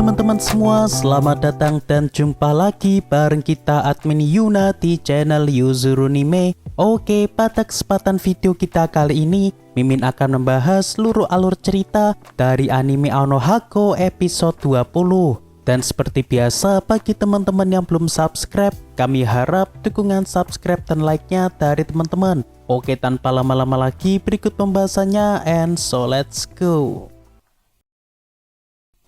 teman-teman semua, selamat datang dan jumpa lagi bareng kita admin Yuna di channel Yuzurunime. Oke, pada kesempatan video kita kali ini, Mimin akan membahas seluruh alur cerita dari anime Anohako episode 20. Dan seperti biasa, bagi teman-teman yang belum subscribe, kami harap dukungan subscribe dan like-nya dari teman-teman. Oke, tanpa lama-lama lagi, berikut pembahasannya, and so let's go.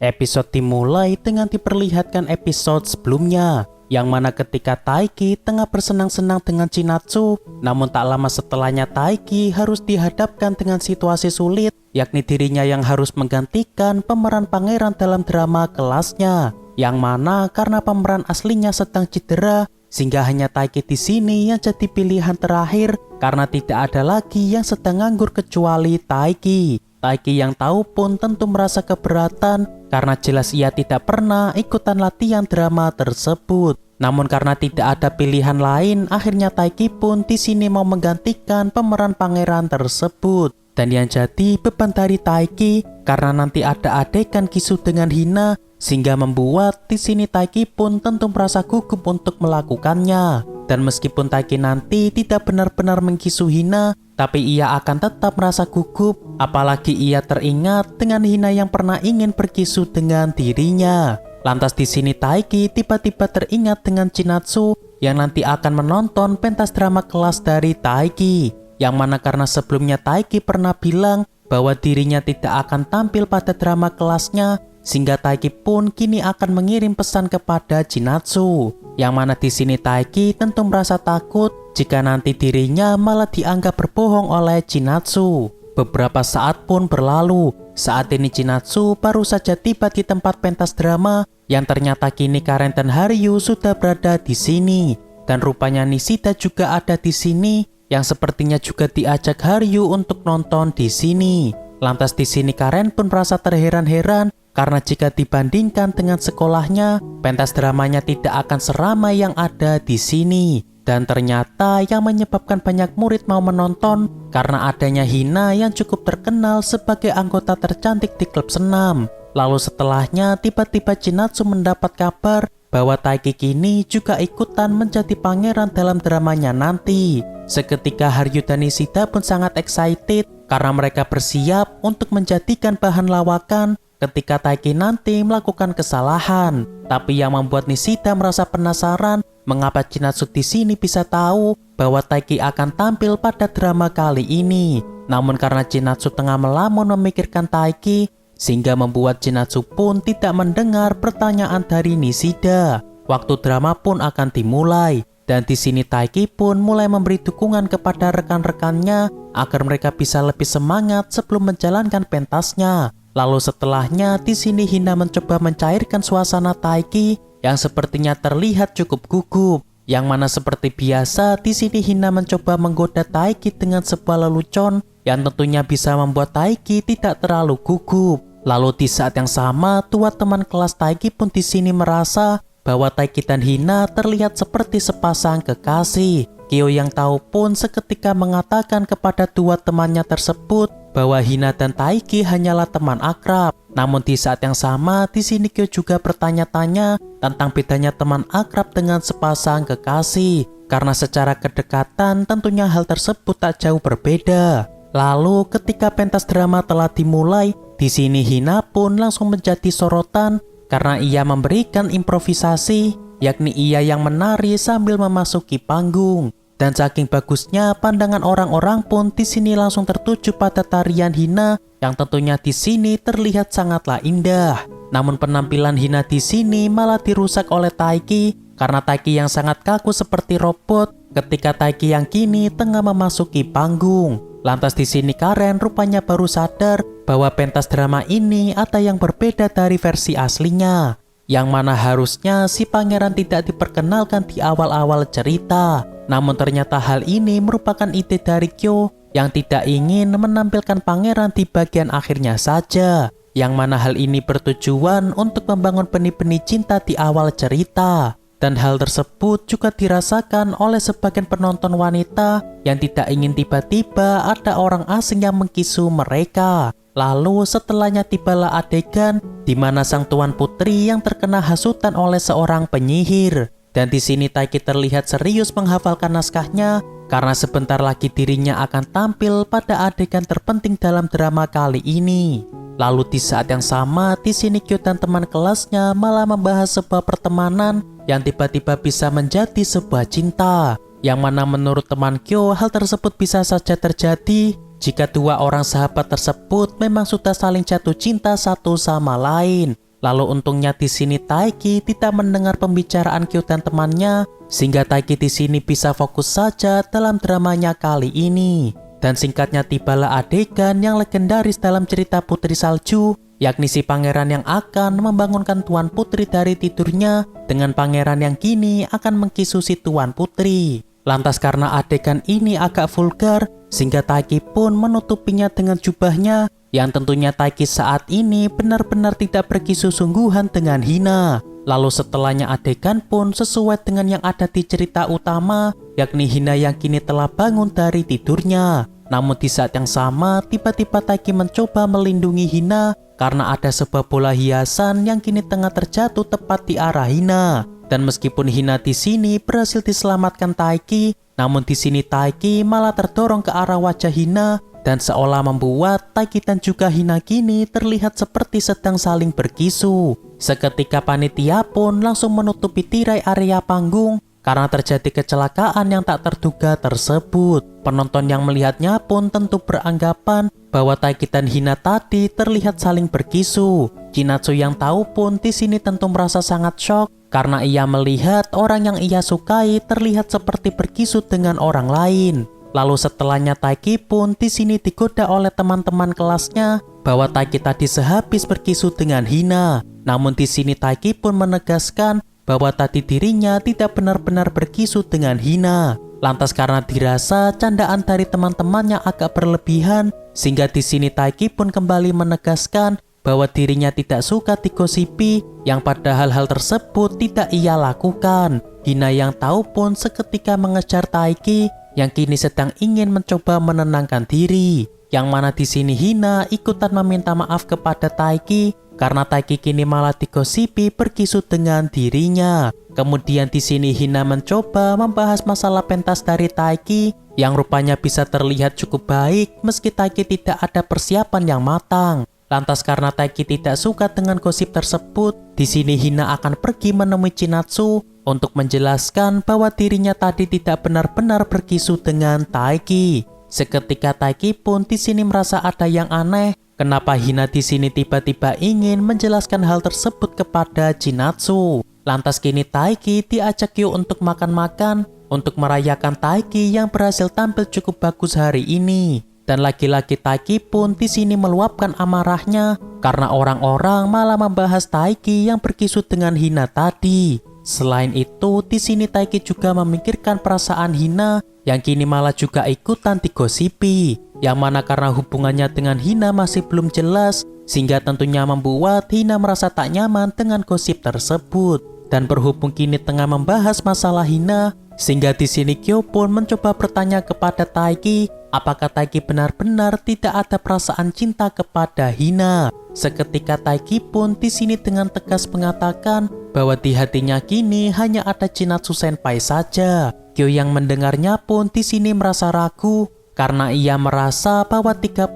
Episode dimulai dengan diperlihatkan episode sebelumnya, yang mana ketika Taiki tengah bersenang-senang dengan Chinatsu, namun tak lama setelahnya Taiki harus dihadapkan dengan situasi sulit, yakni dirinya yang harus menggantikan pemeran pangeran dalam drama kelasnya, yang mana karena pemeran aslinya sedang cedera, sehingga hanya Taiki di sini yang jadi pilihan terakhir karena tidak ada lagi yang sedang nganggur kecuali Taiki. Taiki yang tahu pun tentu merasa keberatan karena jelas ia tidak pernah ikutan latihan drama tersebut. Namun karena tidak ada pilihan lain, akhirnya Taiki pun di sini mau menggantikan pemeran pangeran tersebut. Dan yang jadi beban dari Taiki karena nanti ada adegan Kisu dengan Hina, sehingga membuat di sini Taiki pun tentu merasa gugup untuk melakukannya. Dan meskipun Taiki nanti tidak benar-benar mengkisu Hina, tapi ia akan tetap merasa gugup, apalagi ia teringat dengan Hina yang pernah ingin berkisu dengan dirinya. Lantas di sini Taiki tiba-tiba teringat dengan Chinatsu yang nanti akan menonton pentas drama kelas dari Taiki, yang mana karena sebelumnya Taiki pernah bilang bahwa dirinya tidak akan tampil pada drama kelasnya, sehingga Taiki pun kini akan mengirim pesan kepada Chinatsu, yang mana di sini Taiki tentu merasa takut jika nanti dirinya malah dianggap berbohong oleh Chinatsu. Beberapa saat pun berlalu. Saat ini Chinatsu baru saja tiba di tempat pentas drama, yang ternyata kini Karen dan Haryu sudah berada di sini. Dan rupanya Nishida juga ada di sini, yang sepertinya juga diajak Haryu untuk nonton di sini. Lantas di sini Karen pun merasa terheran-heran karena jika dibandingkan dengan sekolahnya, pentas dramanya tidak akan seramai yang ada di sini. Dan ternyata yang menyebabkan banyak murid mau menonton karena adanya Hina yang cukup terkenal sebagai anggota tercantik di klub senam. Lalu setelahnya tiba-tiba Chinatsu mendapat kabar bahwa Taiki kini juga ikutan menjadi pangeran dalam dramanya nanti. Seketika Haryu dan Nishida pun sangat excited karena mereka bersiap untuk menjadikan bahan lawakan ketika Taiki nanti melakukan kesalahan. Tapi yang membuat Nishida merasa penasaran mengapa Chinatsu di sini bisa tahu bahwa Taiki akan tampil pada drama kali ini. Namun karena Chinatsu tengah melamun memikirkan Taiki, sehingga membuat Chinatsu pun tidak mendengar pertanyaan dari Nishida. Waktu drama pun akan dimulai, dan di sini Taiki pun mulai memberi dukungan kepada rekan-rekannya agar mereka bisa lebih semangat sebelum menjalankan pentasnya. Lalu setelahnya di sini Hina mencoba mencairkan suasana Taiki yang sepertinya terlihat cukup gugup. Yang mana seperti biasa di sini Hina mencoba menggoda Taiki dengan sebuah lelucon yang tentunya bisa membuat Taiki tidak terlalu gugup. Lalu di saat yang sama, dua teman kelas Taiki pun di sini merasa bahwa Taiki dan Hina terlihat seperti sepasang kekasih. Kyo yang tahu pun seketika mengatakan kepada dua temannya tersebut bahwa Hina dan Taiki hanyalah teman akrab. Namun di saat yang sama, di sini Kyo juga bertanya-tanya tentang bedanya teman akrab dengan sepasang kekasih. Karena secara kedekatan tentunya hal tersebut tak jauh berbeda. Lalu ketika pentas drama telah dimulai, di sini Hina pun langsung menjadi sorotan karena ia memberikan improvisasi, yakni ia yang menari sambil memasuki panggung. Dan saking bagusnya pandangan orang-orang pun di sini langsung tertuju pada tarian Hina yang tentunya di sini terlihat sangatlah indah. Namun penampilan Hina di sini malah dirusak oleh Taiki karena Taiki yang sangat kaku seperti robot ketika Taiki yang kini tengah memasuki panggung. Lantas di sini Karen rupanya baru sadar bahwa pentas drama ini ada yang berbeda dari versi aslinya, yang mana harusnya si pangeran tidak diperkenalkan di awal-awal cerita. Namun ternyata hal ini merupakan ide dari Kyo yang tidak ingin menampilkan pangeran di bagian akhirnya saja, yang mana hal ini bertujuan untuk membangun benih-benih cinta di awal cerita. Dan hal tersebut juga dirasakan oleh sebagian penonton wanita yang tidak ingin tiba-tiba ada orang asing yang mengkisu mereka. Lalu setelahnya tibalah adegan di mana sang tuan putri yang terkena hasutan oleh seorang penyihir. Dan di sini Taiki terlihat serius menghafalkan naskahnya karena sebentar lagi dirinya akan tampil pada adegan terpenting dalam drama kali ini. Lalu di saat yang sama, di sini Kyo dan teman kelasnya malah membahas sebuah pertemanan yang tiba-tiba bisa menjadi sebuah cinta. Yang mana menurut teman Kyo, hal tersebut bisa saja terjadi jika dua orang sahabat tersebut memang sudah saling jatuh cinta satu sama lain. Lalu untungnya di sini Taiki tidak mendengar pembicaraan Kyo dan temannya, sehingga Taiki di sini bisa fokus saja dalam dramanya kali ini. Dan singkatnya tibalah adegan yang legendaris dalam cerita Putri Salju, yakni si pangeran yang akan membangunkan tuan putri dari tidurnya dengan pangeran yang kini akan mengkisu si tuan putri. Lantas karena adegan ini agak vulgar, sehingga Taiki pun menutupinya dengan jubahnya, yang tentunya Taiki saat ini benar-benar tidak berkisu sungguhan dengan Hina. Lalu setelahnya adegan pun sesuai dengan yang ada di cerita utama, yakni Hina yang kini telah bangun dari tidurnya. Namun di saat yang sama, tiba-tiba Taiki mencoba melindungi Hina karena ada sebuah bola hiasan yang kini tengah terjatuh tepat di arah Hina. Dan meskipun Hina di sini berhasil diselamatkan Taiki, namun di sini Taiki malah terdorong ke arah wajah Hina dan seolah membuat Taiki dan juga Hina kini terlihat seperti sedang saling berkisu. Seketika panitia pun langsung menutupi tirai area panggung karena terjadi kecelakaan yang tak terduga tersebut. Penonton yang melihatnya pun tentu beranggapan bahwa Taiki dan Hina tadi terlihat saling berkisu. Chinatsu yang tahu pun di sini tentu merasa sangat shock karena ia melihat orang yang ia sukai terlihat seperti berkisu dengan orang lain. Lalu setelahnya Taiki pun di sini digoda oleh teman-teman kelasnya bahwa Taiki tadi sehabis berkisu dengan Hina. Namun di sini Taiki pun menegaskan bahwa tadi dirinya tidak benar-benar berkisu dengan Hina. Lantas karena dirasa candaan dari teman-temannya agak berlebihan, sehingga di sini Taiki pun kembali menegaskan bahwa dirinya tidak suka digosipi, yang padahal hal tersebut tidak ia lakukan. Hina yang tahu pun seketika mengejar Taiki yang kini sedang ingin mencoba menenangkan diri. Yang mana di sini Hina ikutan meminta maaf kepada Taiki karena Taiki kini malah digosipi berkisu dengan dirinya. Kemudian di sini Hina mencoba membahas masalah pentas dari Taiki yang rupanya bisa terlihat cukup baik meski Taiki tidak ada persiapan yang matang. Lantas karena Taiki tidak suka dengan gosip tersebut, di sini Hina akan pergi menemui Chinatsu untuk menjelaskan bahwa dirinya tadi tidak benar-benar berkisu dengan Taiki. Seketika Taiki pun di sini merasa ada yang aneh. Kenapa Hina di sini tiba-tiba ingin menjelaskan hal tersebut kepada Chinatsu? Lantas kini Taiki diajak Kyo untuk makan-makan untuk merayakan Taiki yang berhasil tampil cukup bagus hari ini. Dan lagi-lagi Taiki pun di sini meluapkan amarahnya karena orang-orang malah membahas Taiki yang berkisu dengan Hina tadi. Selain itu, di sini Taiki juga memikirkan perasaan Hina yang kini malah juga ikutan digosipi. Yang mana karena hubungannya dengan Hina masih belum jelas, sehingga tentunya membuat Hina merasa tak nyaman dengan gosip tersebut. Dan berhubung kini tengah membahas masalah Hina, sehingga di sini Kyo pun mencoba bertanya kepada Taiki, apakah Taiki benar-benar tidak ada perasaan cinta kepada Hina. Seketika Taiki pun di sini dengan tegas mengatakan bahwa di hatinya kini hanya ada Chinatsu Senpai saja. Kyo yang mendengarnya pun di sini merasa ragu karena ia merasa bahwa 30%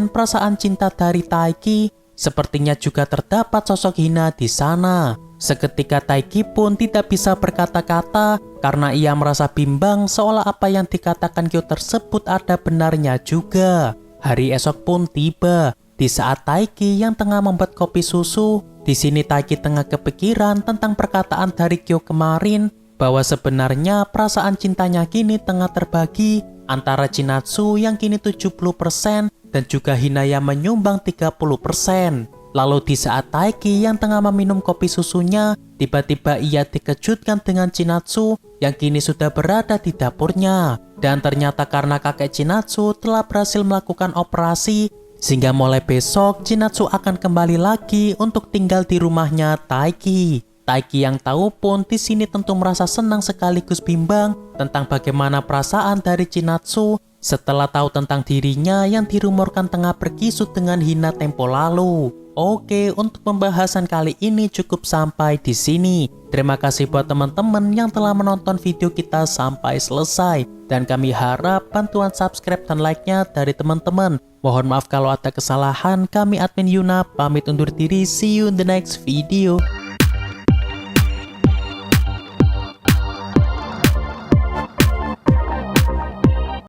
perasaan cinta dari Taiki sepertinya juga terdapat sosok Hina di sana. Seketika Taiki pun tidak bisa berkata-kata karena ia merasa bimbang seolah apa yang dikatakan Kyo tersebut ada benarnya juga. Hari esok pun tiba. Di saat Taiki yang tengah membuat kopi susu, di sini Taiki tengah kepikiran tentang perkataan dari Kyo kemarin bahwa sebenarnya perasaan cintanya kini tengah terbagi antara Chinatsu yang kini 70% dan juga Hina yang menyumbang 30%. Lalu di saat Taiki yang tengah meminum kopi susunya, tiba-tiba ia dikejutkan dengan Chinatsu yang kini sudah berada di dapurnya. Dan ternyata karena kakek Chinatsu telah berhasil melakukan operasi, sehingga mulai besok Chinatsu akan kembali lagi untuk tinggal di rumahnya Taiki. Taiki yang tahu pun di sini tentu merasa senang sekaligus bimbang tentang bagaimana perasaan dari Chinatsu, setelah tahu tentang dirinya yang dirumorkan tengah berkisut dengan Hina tempo lalu. Oke, untuk pembahasan kali ini cukup sampai di sini. Terima kasih buat teman-teman yang telah menonton video kita sampai selesai. Dan kami harap bantuan subscribe dan like-nya dari teman-teman. Mohon maaf kalau ada kesalahan. Kami admin Yuna pamit undur diri. See you in the next video.